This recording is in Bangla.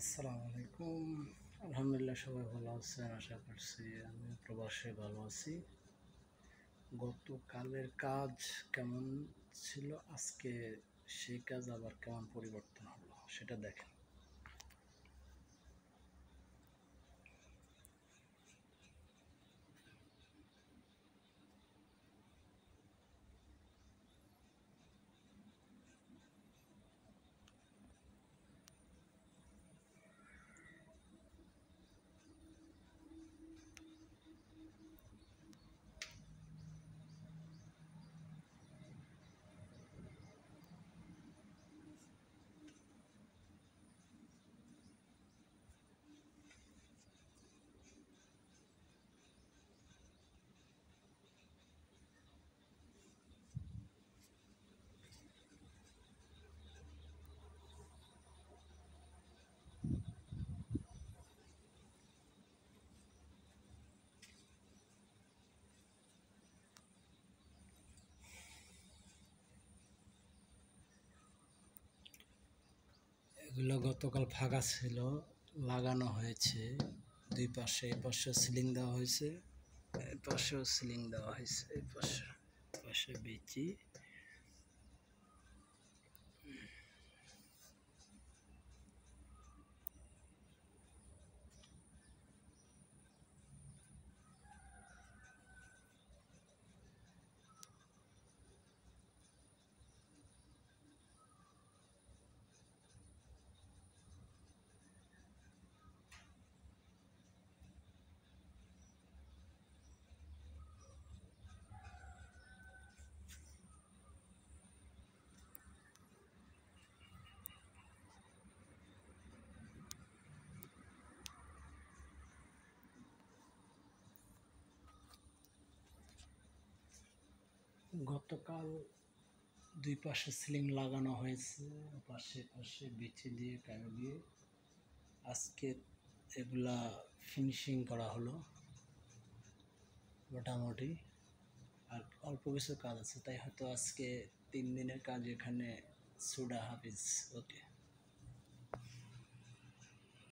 আসসালামু আলাইকুম। আলহামদুলিল্লাহ সবাই ভালো আছেন, আশা করছি আমি প্রবাসে ভালো আছি। গতকালের কাজ কেমন ছিল, আজকে সেই কাজ আবার কেমন পরিবর্তন হলো সেটা দেখেন। এগুলো গতকাল ফাঁকা ছিল, লাগানো হয়েছে। দুই পাশে, এই পাশে সিলিং দেওয়া হয়েছে, এই পাশেও সিলিং দেওয়া হয়েছে, এই পাশে বিচি। গতকাল দুই পাশে সিলিং লাগানো হয়েছে, পাশে পাশে বিচি দিয়ে কালো দিয়ে। আজকে এগুলা ফিনিশিং করা হলো মোটামুটি, আর অল্প কিছু কাজ আছে, তাই হয়তো আজকে 3 দিনের কাজ এখানে সুডা হাফিজ। ওকে।